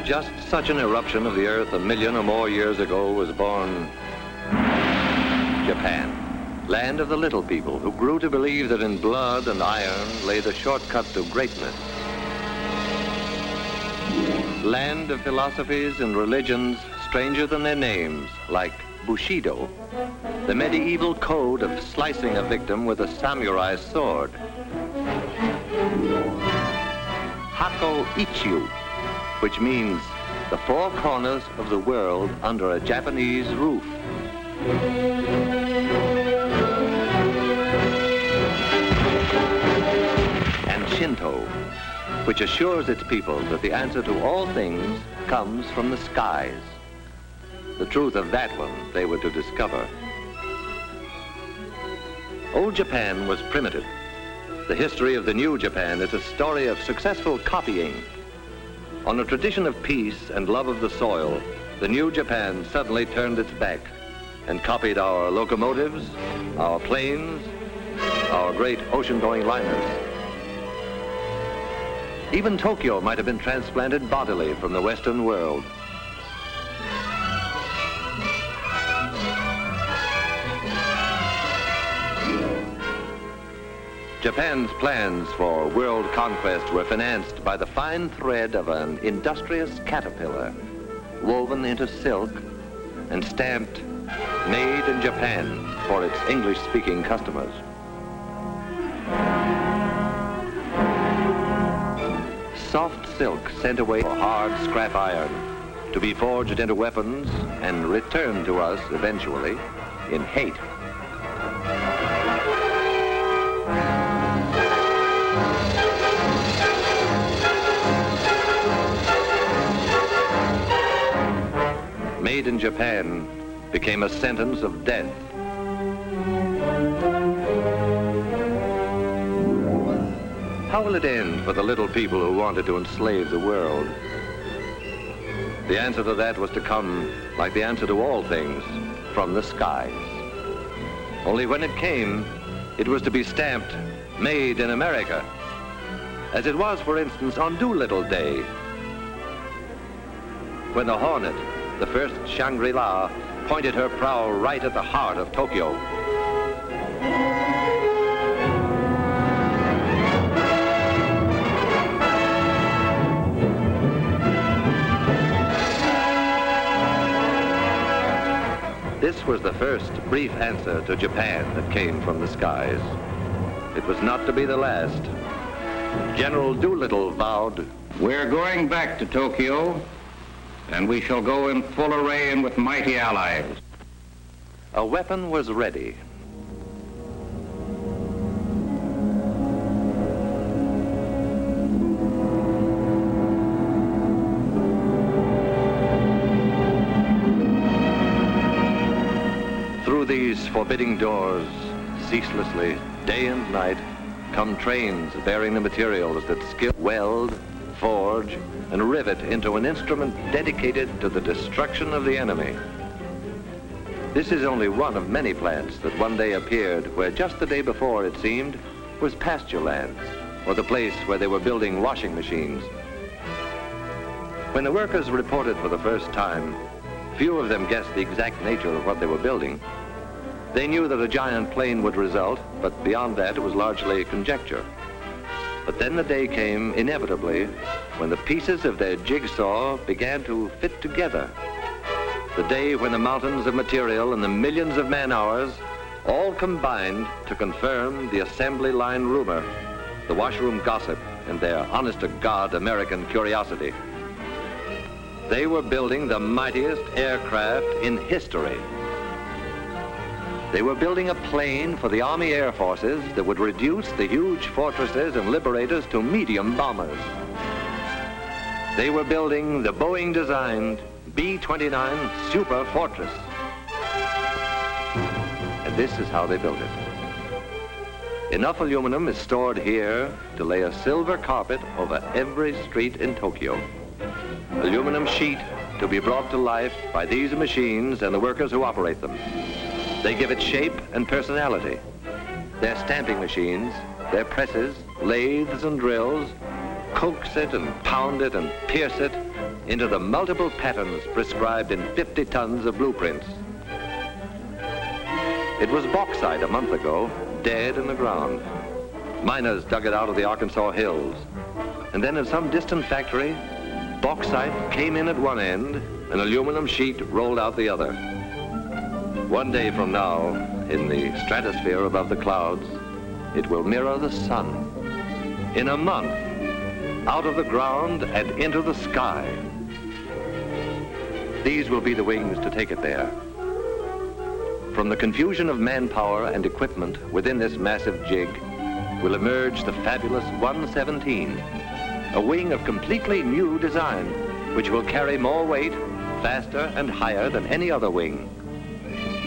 just such an eruption of the earth 1 million or more years ago was born Japan, land of the little people who grew to believe that in blood and iron lay the shortcut to greatness. Land of philosophies and religions stranger than their names, like Bushido, the medieval code of slicing a victim with a samurai sword. Hako Ichiu, which means the four corners of the world under a Japanese roof. And Shinto, which assures its people that the answer to all things comes from the skies. The truth of that one they were to discover. Old Japan was primitive. The history of the new Japan is a story of successful copying. On a tradition of peace and love of the soil, the new Japan suddenly turned its back and copied our locomotives, our planes, our great ocean-going liners. Even Tokyo might have been transplanted bodily from the Western world. Japan's plans for world conquest were financed by the fine thread of an industrious caterpillar, woven into silk and stamped "Made in Japan" for its English-speaking customers. Soft silk sent away for hard scrap iron to be forged into weapons and returned to us eventually in hate. Made in Japan became a sentence of death. How will it end for the little people who wanted to enslave the world? The answer to that was to come, like the answer to all things, from the skies. Only when it came, it was to be stamped, "Made in America," as it was, for instance, on Doolittle Day, when the Hornet, the first Shangri-La, pointed her prow right at the heart of Tokyo. This was the first brief answer to Japan that came from the skies. It was not to be the last. General Doolittle vowed, "We're going back to Tokyo, and we shall go in full array and with mighty allies." A weapon was ready. Through these forbidding doors, ceaselessly, day and night, come trains bearing the materials that skill weld, forge, and rivet into an instrument dedicated to the destruction of the enemy. This is only one of many plants that one day appeared where just the day before, it seemed, was pasture land, or the place where they were building washing machines. When the workers reported for the first time, few of them guessed the exact nature of what they were building. They knew that a giant plane would result, but beyond that it was largely conjecture. But then the day came, inevitably, when the pieces of their jigsaw began to fit together. The day when the mountains of material and the millions of man-hours all combined to confirm the assembly line rumor, the washroom gossip, and their honest-to-God American curiosity. They were building the mightiest aircraft in history. They were building a plane for the Army Air Forces that would reduce the huge fortresses and liberators to medium bombers. They were building the Boeing-designed B-29 Superfortress. And this is how they built it. Enough aluminum is stored here to lay a silver carpet over every street in Tokyo. Aluminum sheet to be brought to life by these machines and the workers who operate them. They give it shape and personality. Their stamping machines, their presses, lathes and drills, coax it and pound it and pierce it into the multiple patterns prescribed in 50 tons of blueprints. It was bauxite a month ago, dead in the ground. Miners dug it out of the Arkansas hills. And then in some distant factory, bauxite came in at one end, an aluminum sheet rolled out the other. One day from now, in the stratosphere above the clouds, it will mirror the sun. In a month, out of the ground and into the sky. These will be the wings to take it there. From the confusion of manpower and equipment within this massive jig will emerge the fabulous 117, a wing of completely new design, which will carry more weight, faster and higher than any other wing.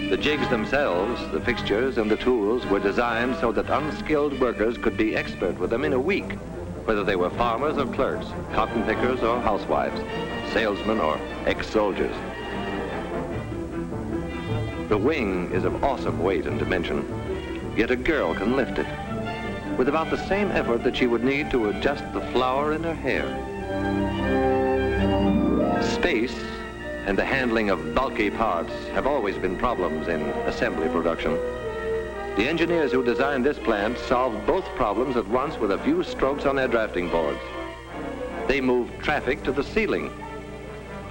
The jigs themselves, the fixtures and the tools were designed so that unskilled workers could be expert with them in a week, whether they were farmers or clerks, cotton pickers or housewives, salesmen or ex-soldiers. The wing is of awesome weight and dimension, yet a girl can lift it with about the same effort that she would need to adjust the flower in her hair. Space and the handling of bulky parts have always been problems in assembly production. The engineers who designed this plant solved both problems at once with a few strokes on their drafting boards. They moved traffic to the ceiling.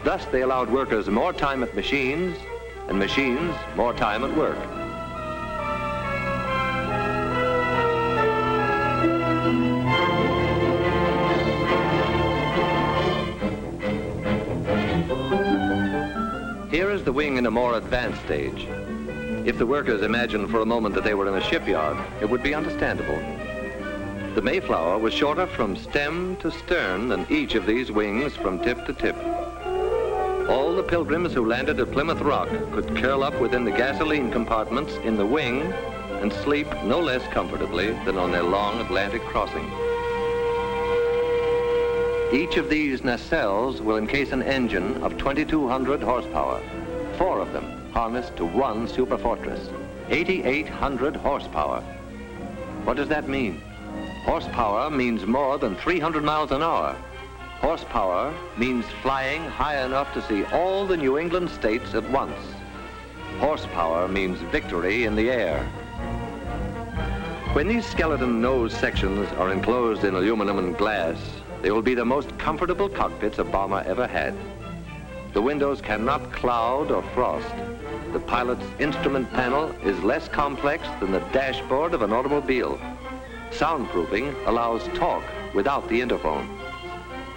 Thus, they allowed workers more time at machines, and machines more time at work. Here is the wing in a more advanced stage. If the workers imagined for a moment that they were in a shipyard, it would be understandable. The Mayflower was shorter from stem to stern than each of these wings from tip to tip. All the pilgrims who landed at Plymouth Rock could curl up within the gasoline compartments in the wing and sleep no less comfortably than on their long Atlantic crossing. Each of these nacelles will encase an engine of 2,200 horsepower, 4 of them harnessed to one Superfortress, 8,800 horsepower. What does that mean? Horsepower means more than 300 miles an hour. Horsepower means flying high enough to see all the New England states at once. Horsepower means victory in the air. When these skeleton nose sections are enclosed in aluminum and glass, they will be the most comfortable cockpits a bomber ever had. The windows cannot cloud or frost. The pilot's instrument panel is less complex than the dashboard of an automobile. Soundproofing allows talk without the interphone.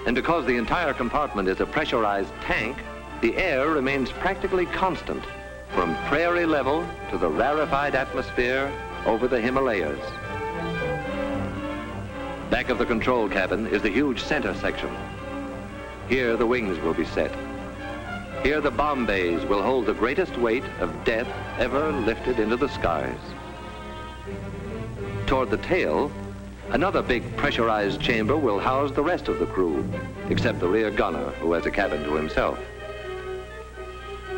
And because the entire compartment is a pressurized tank, the air remains practically constant from prairie level to the rarefied atmosphere over the Himalayas. Back of the control cabin is the huge center section. Here the wings will be set. Here the bomb bays will hold the greatest weight of death ever lifted into the skies. Toward the tail, another big pressurized chamber will house the rest of the crew, except the rear gunner, who has a cabin to himself.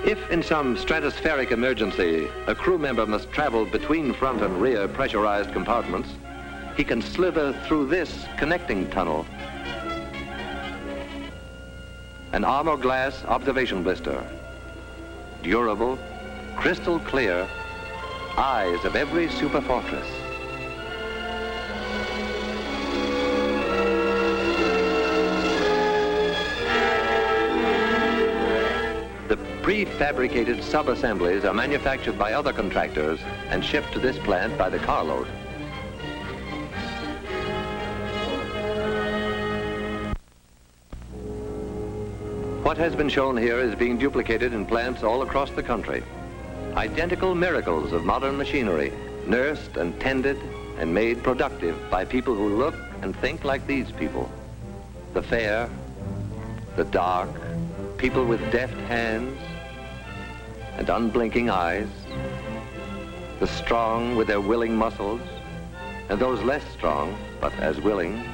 If in some stratospheric emergency, a crew member must travel between front and rear pressurized compartments, he can slither through this connecting tunnel. An armor glass observation blister. Durable, crystal clear, eyes of every Superfortress. The prefabricated sub-assemblies are manufactured by other contractors and shipped to this plant by the carload. What has been shown here is being duplicated in plants all across the country. Identical miracles of modern machinery, nursed and tended and made productive by people who look and think like these people. The fair, the dark, people with deft hands and unblinking eyes, the strong with their willing muscles, and those less strong but as willing,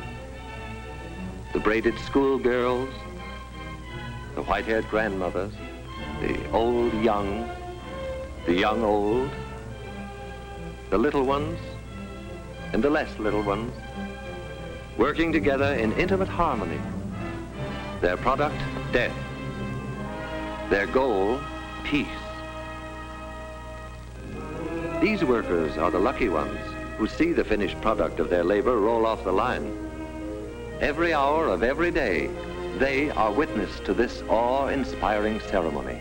the braided schoolgirls, the white-haired grandmothers, the old young, the young old, the little ones and the less little ones, working together in intimate harmony. Their product, death. Their goal, peace. These workers are the lucky ones who see the finished product of their labor roll off the line. Every hour of every day, they are witness to this awe-inspiring ceremony,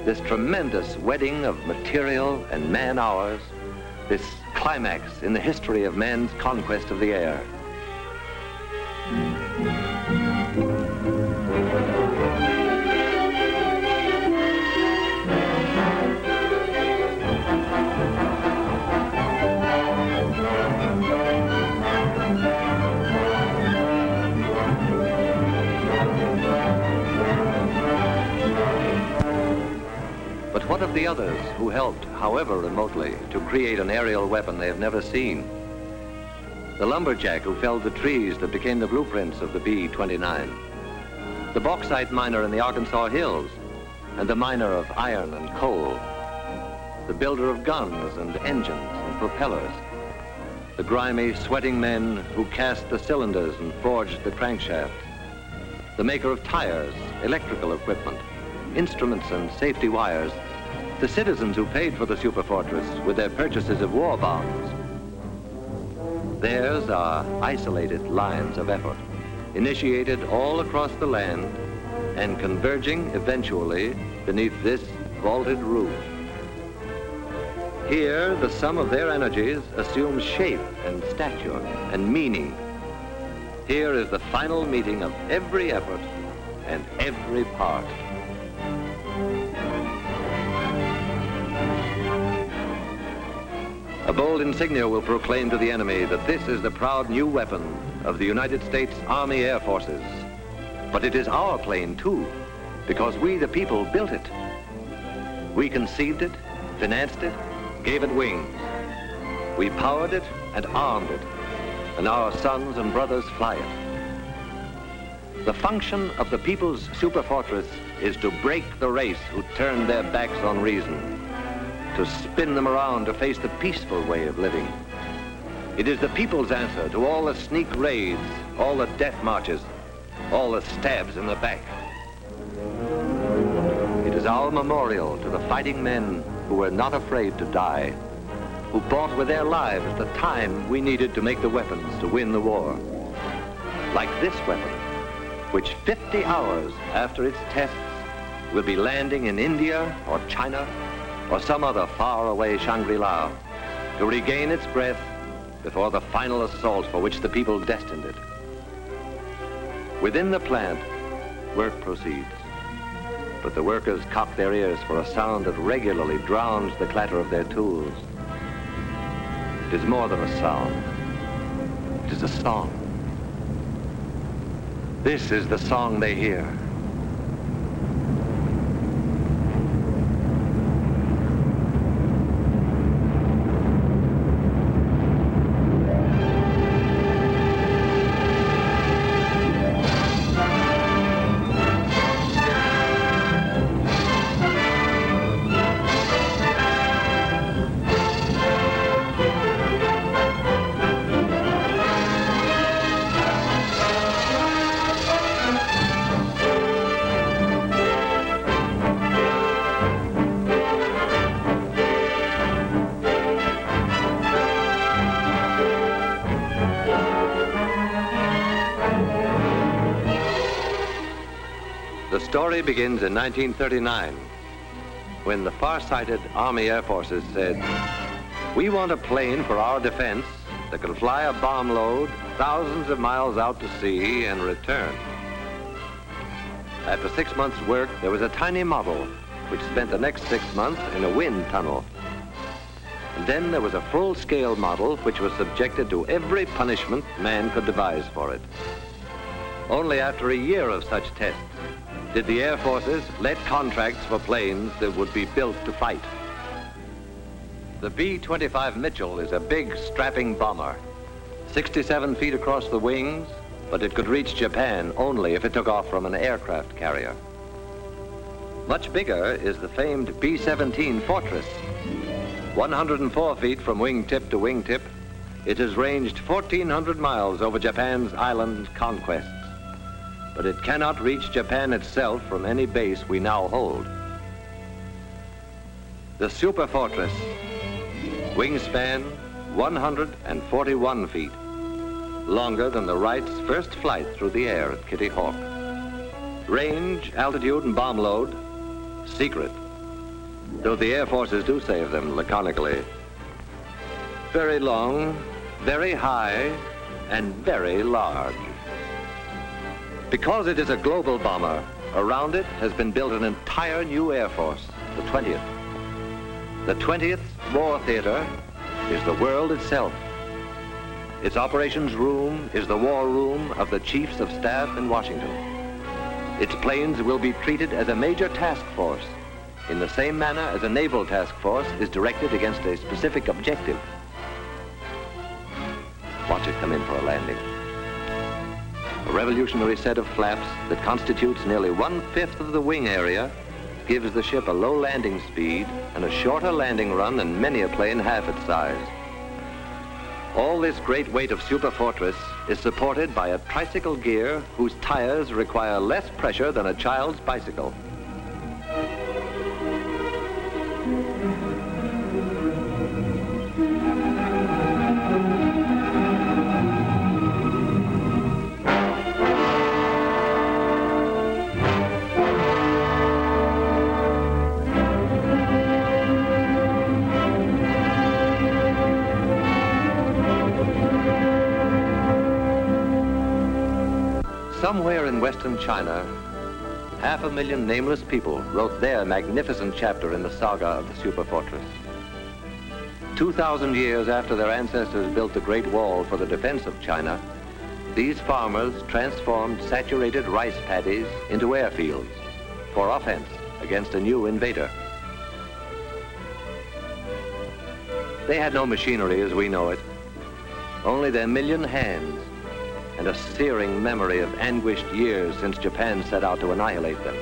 this tremendous wedding of material and man-hours, this climax in the history of man's conquest of the air. But what of the others who helped, however remotely, to create an aerial weapon they have never seen? The lumberjack who felled the trees that became the blueprints of the B-29. The bauxite miner in the Arkansas hills, and the miner of iron and coal. The builder of guns and engines and propellers. The grimy, sweating men who cast the cylinders and forged the crankshaft. The maker of tires, electrical equipment, instruments and safety wires, the citizens who paid for the Superfortress with their purchases of war bonds. Theirs are isolated lines of effort, initiated all across the land and converging eventually beneath this vaulted roof. Here, the sum of their energies assumes shape and stature and meaning. Here is the final meeting of every effort and every part. A bold insignia will proclaim to the enemy that this is the proud new weapon of the United States Army Air Forces. But it is our plane, too, because we, the people, built it. We conceived it, financed it, gave it wings. We powered it and armed it, and our sons and brothers fly it. The function of the people's Superfortress is to break the race who turned their backs on reason, to spin them around to face the peaceful way of living. It is the people's answer to all the sneak raids, all the death marches, all the stabs in the back. It is our memorial to the fighting men who were not afraid to die, who bought with their lives the time we needed to make the weapons to win the war. Like this weapon, which 50 hours after its tests will be landing in India or China or some other faraway Shangri-La to regain its breath before the final assault for which the people destined it. Within the plant, work proceeds, but the workers cock their ears for a sound that regularly drowns the clatter of their tools. It is more than a sound. It is a song. This is the song they hear. The story begins in 1939, when the far-sighted Army Air Forces said, "We want a plane for our defense that can fly a bomb load thousands of miles out to sea and return." After 6 months' work, there was a tiny model which spent the next 6 months in a wind tunnel. And then there was a full-scale model which was subjected to every punishment man could devise for it. Only after a year of such tests did the Air Forces let contracts for planes that would be built to fight. The B-25 Mitchell is a big, strapping bomber, 67 feet across the wings, but it could reach Japan only if it took off from an aircraft carrier. Much bigger is the famed B-29 Fortress. 104 feet from wingtip to wingtip, it has ranged 1,400 miles over Japan's island conquests. but it cannot reach Japan itself from any base we now hold. The Superfortress, wingspan 141 feet, longer than the Wrights' first flight through the air at Kitty Hawk. Range, altitude, and bomb load, secret, though the Air Forces do say of them laconically. Very long, very high, and very large. Because it is a global bomber, around it has been built an entire new Air Force, the 20th. The 20th War Theater is the world itself. Its operations room is the war room of the Chiefs of Staff in Washington. Its planes will be treated as a major task force, in the same manner as a naval task force is directed against a specific objective. Watch it come in for a landing. A revolutionary set of flaps that constitutes nearly 1/5 of the wing area gives the ship a low landing speed and a shorter landing run than many a plane half its size. All this great weight of Superfortress is supported by a tricycle gear whose tires require less pressure than a child's bicycle. Somewhere in Western China, 500,000 nameless people wrote their magnificent chapter in the saga of the Superfortress. 2,000 years after their ancestors built the Great Wall for the defense of China, these farmers transformed saturated rice paddies into airfields for offense against a new invader. They had no machinery as we know it, only their million hands and a searing memory of anguished years since Japan set out to annihilate them.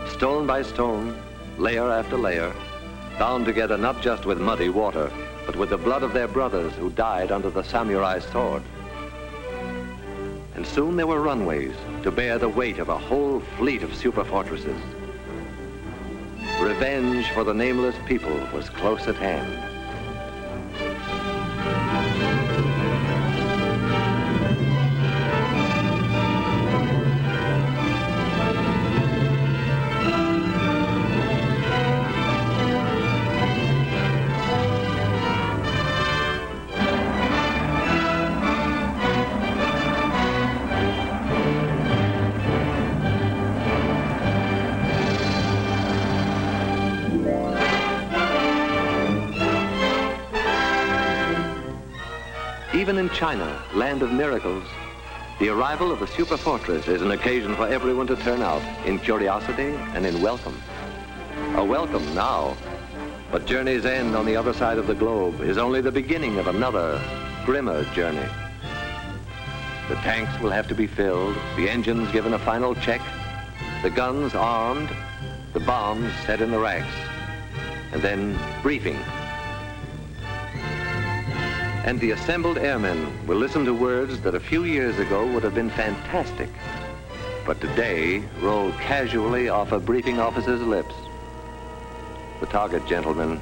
Stone by stone, layer after layer, bound together not just with muddy water, but with the blood of their brothers who died under the samurai's sword. And soon there were runways to bear the weight of a whole fleet of superfortresses. Revenge for the nameless people was close at hand. Even in China, land of miracles, the arrival of the Superfortress is an occasion for everyone to turn out in curiosity and in welcome. A welcome now, but journey's end on the other side of the globe is only the beginning of another, grimmer journey. The tanks will have to be filled, the engines given a final check, the guns armed, the bombs set in the racks, and then briefing. And the assembled airmen will listen to words that a few years ago would have been fantastic, but today roll casually off a briefing officer's lips. The target, gentlemen,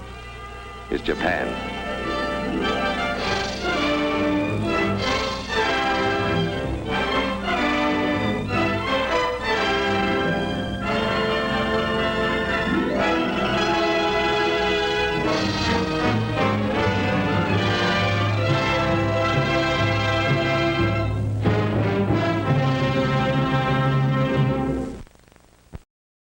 is Japan.